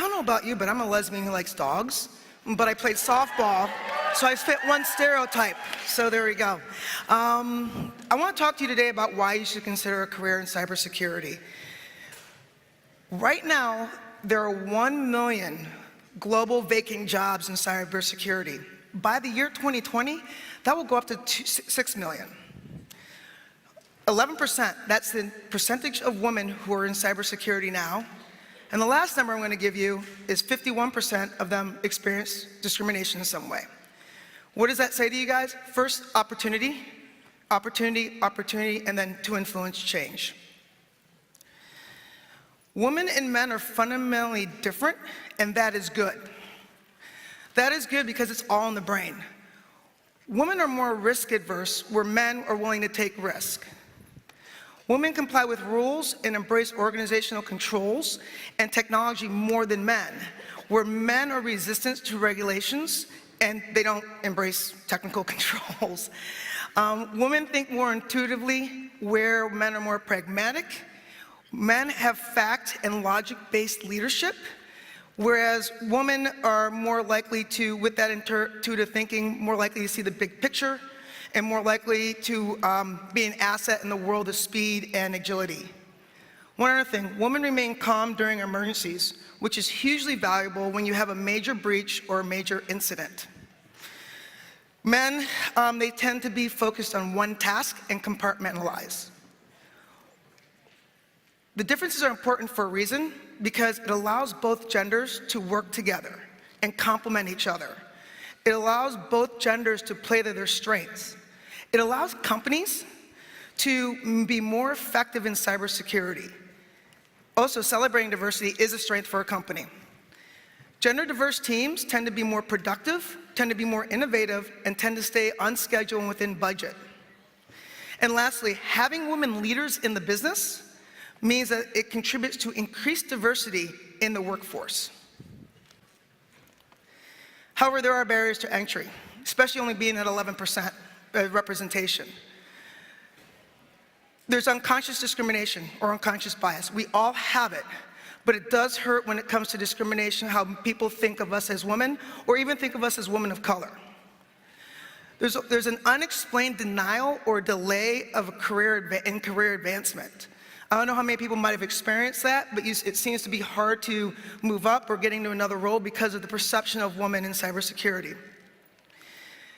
don't know about you, but I'm a lesbian who likes dogs, but I played softball, so I fit one stereotype. So there we go. I want to talk to you today about why you should consider a career in cybersecurity. Right now, there are 1 million global vacant jobs in cybersecurity. By the year 2020, that will go up to 6 million. 11%, that's the percentage of women who are in cybersecurity now. And the last number I'm going to give you is 51% of them experience discrimination in some way. What does that say to you guys? First, opportunity, opportunity, opportunity, and then to influence change. Women and men are fundamentally different, and that is good. That is good because it's all in the brain. Women are more risk adverse, where men are willing to take risk. Women comply with rules and embrace organizational controls and technology more than men, where men are resistant to regulations and they don't embrace technical controls. Women think more intuitively, where men are more pragmatic. Men have fact and logic-based leadership, whereas women are more likely to, with that intuitive thinking, more likely to see the big picture and more likely to be an asset in the world of speed and agility. One other thing, women remain calm during emergencies, which is hugely valuable when you have a major breach or a major incident. Men, they tend to be focused on one task and compartmentalize. The differences are important for a reason, because it allows both genders to work together and complement each other. It allows both genders to play to their strengths. It allows companies to be more effective in cybersecurity. Also, celebrating diversity is a strength for a company. Gender diverse teams tend to be more productive, tend to be more innovative, and tend to stay on schedule and within budget. And lastly, having women leaders in the business means that it contributes to increased diversity in the workforce. However, there are barriers to entry, especially only being at 11% representation. There's unconscious discrimination or unconscious bias. We all have it, but it does hurt when it comes to discrimination, how people think of us as women, or even think of us as women of color. There's an unexplained denial or delay of career advancement. I don't know how many people might have experienced that, but it seems to be hard to move up or get into another role because of the perception of women in cybersecurity.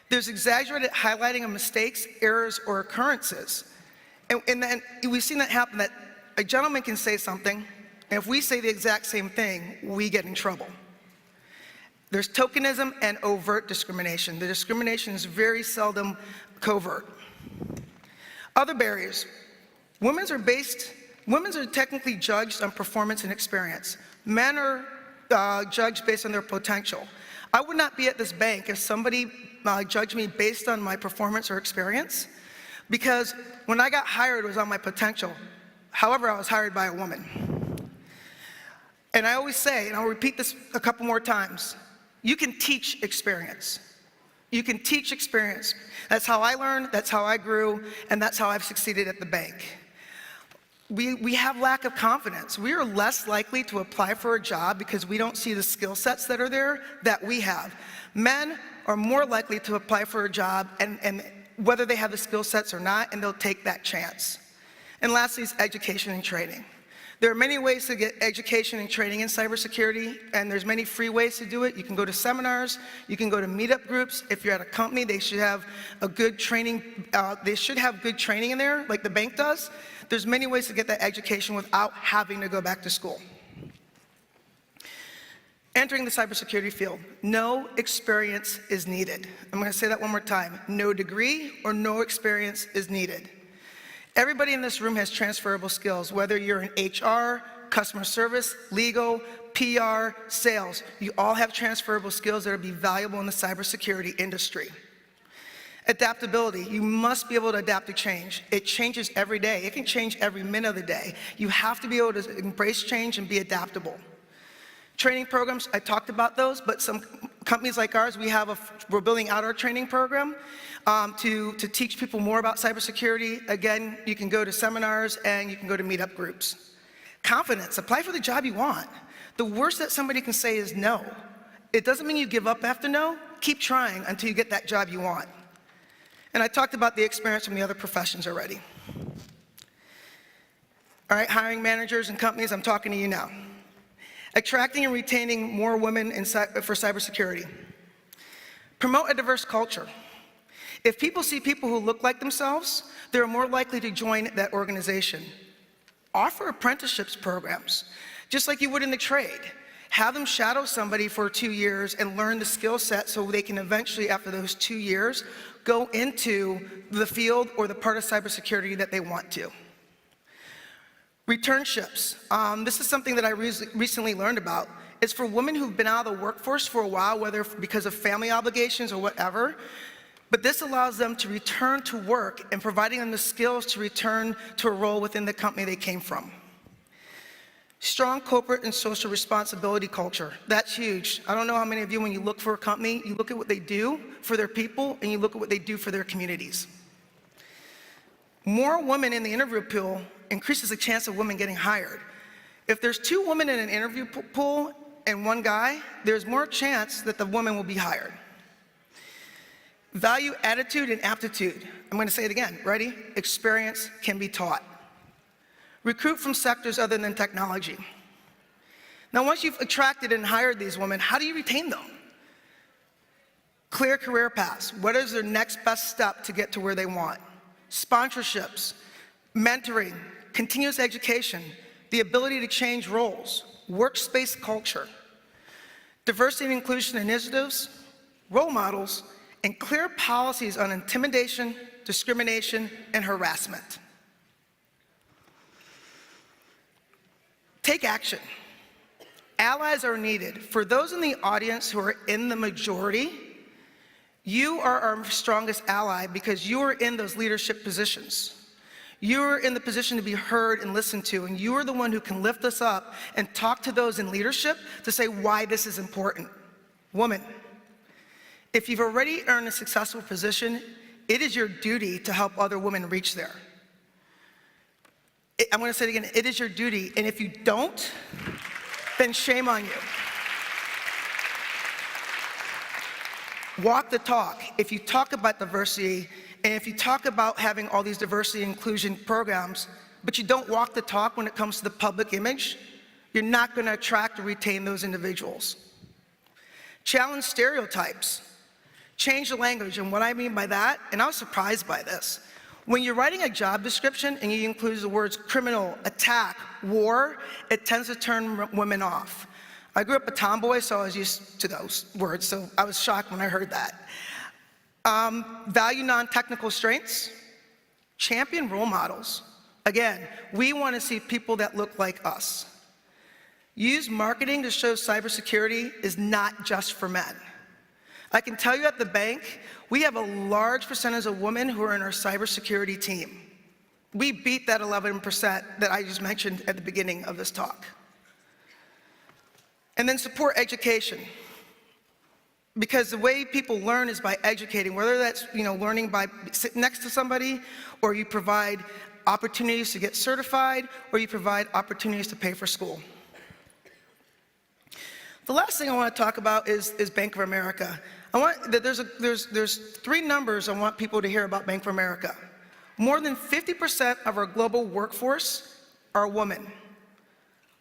There's exaggerated highlighting of mistakes, errors, or occurrences. And then we've seen that happen, that a gentleman can say something, and if we say the exact same thing, we get in trouble. There's tokenism and overt discrimination. The discrimination is very seldom covert. Other barriers. Women are technically judged on performance and experience. Men are judged based on their potential. I would not be at this bank if somebody judged me based on my performance or experience, because when I got hired, it was on my potential. However, I was hired by a woman. And I always say, and I'll repeat this a couple more times, you can teach experience. You can teach experience. That's how I learned, that's how I grew, and that's how I've succeeded at the bank. We have lack of confidence. We are less likely to apply for a job because we don't see the skill sets that are there that we have. Men are more likely to apply for a job, and whether they have the skill sets or not, and they'll take that chance. And lastly is education and training. There are many ways to get education and training in cybersecurity, and there's many free ways to do it. You can go to seminars, you can go to meetup groups. If you're at a company, they should have a good training, in there, like the bank does. There's many ways to get that education without having to go back to school. Entering the cybersecurity field, no experience is needed. I'm going to say that one more time. No degree or no experience is needed. Everybody in this room has transferable skills, whether you're in HR, customer service, legal, PR, sales. You all have transferable skills that will be valuable in the cybersecurity industry. Adaptability, you must be able to adapt to change. It changes every day. It can change every minute of the day. You have to be able to embrace change and be adaptable. Training programs, I talked about those, but some companies like ours, we're building out our training program to teach people more about cybersecurity. Again, you can go to seminars and you can go to meetup groups. Confidence, apply for the job you want. The worst that somebody can say is no. It doesn't mean you give up after no. Keep trying until you get that job you want. And I talked about the experience from the other professions already. All right, hiring managers and companies, I'm talking to you now. Attracting and retaining more women for cybersecurity. Promote a diverse culture. If people see people who look like themselves, they're more likely to join that organization. Offer apprenticeships programs, just like you would in the trade. Have them shadow somebody for 2 years and learn the skill set so they can eventually, after those 2 years, go into the field or the part of cybersecurity that they want to. Returnships. This is something that I recently learned about. It's for women who've been out of the workforce for a while, whether because of family obligations or whatever. But this allows them to return to work and providing them the skills to return to a role within the company they came from. Strong corporate and social responsibility culture. That's huge. I don't know how many of you, when you look for a company, you look at what they do for their people and you look at what they do for their communities. More women in the interview pool increases the chance of women getting hired. If there's 2 women in an interview pool and 1 guy, there's more chance that the woman will be hired. Value attitude and aptitude. I'm going to say it again. Ready? Experience can be taught. Recruit from sectors other than technology. Now, once you've attracted and hired these women, how do you retain them? Clear career paths. What is their next best step to get to where they want? Sponsorships, mentoring, continuous education, the ability to change roles, workspace culture, diversity and inclusion initiatives, role models, and clear policies on intimidation, discrimination, and harassment. Take action. Allies are needed. For those in the audience who are in the majority, you are our strongest ally because you are in those leadership positions. You are in the position to be heard and listened to, and you are the one who can lift us up and talk to those in leadership to say why this is important. Woman, if you've already earned a successful position, it is your duty to help other women reach there. I'm going to say it again, it is your duty, and if you don't, then shame on you. Walk the talk. If you talk about diversity, and if you talk about having all these diversity and inclusion programs, but you don't walk the talk when it comes to the public image, you're not going to attract or retain those individuals. Challenge stereotypes. Change the language, and what I mean by that, and I was surprised by this, when you're writing a job description and you include the words criminal, attack, war, it tends to turn women off. I grew up a tomboy, so I was used to those words, so I was shocked when I heard that. Value non-technical strengths, champion role models. Again, we want to see people that look like us. Use marketing to show cybersecurity is not just for men. I can tell you at the bank, we have a large percentage of women who are in our cybersecurity team. We beat that 11% that I just mentioned at the beginning of this talk. And then support education. Because the way people learn is by educating, whether that's learning by sitting next to somebody, or you provide opportunities to get certified, or you provide opportunities to pay for school. The last thing I want to talk about is Bank of America. There's 3 numbers I want people to hear about Bank of America. More than 50% of our global workforce are women.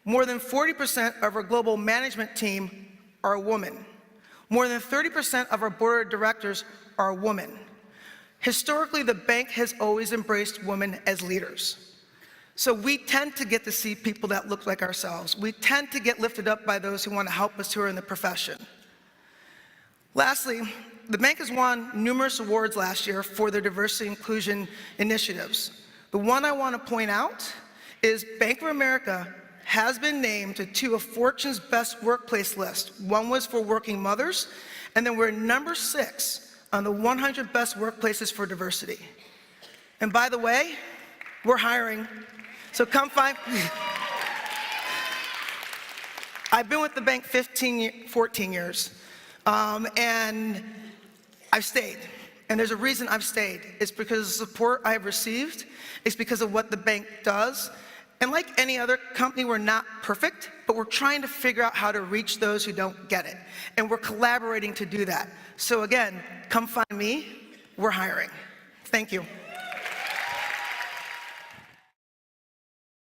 More than 40% of our global management team are women. More than 30% of our board of directors are women. Historically, the bank has always embraced women as leaders. So we tend to get to see people that look like ourselves. We tend to get lifted up by those who want to help us who are in the profession. Lastly, the bank has won numerous awards last year for their diversity and inclusion initiatives. The one I want to point out is Bank of America has been named to 2 of Fortune's Best Workplace list. One was for working mothers, and then we're number 6 on the 100 Best Workplaces for Diversity. And by the way, we're hiring, so come find. I've been with the bank 14 years, and I've stayed. And there's a reason I've stayed. It's because of the support I've received. It's because of what the bank does. And like any other company, we're not perfect, but we're trying to figure out how to reach those who don't get it. And we're collaborating to do that. So again, come find me, we're hiring. Thank you.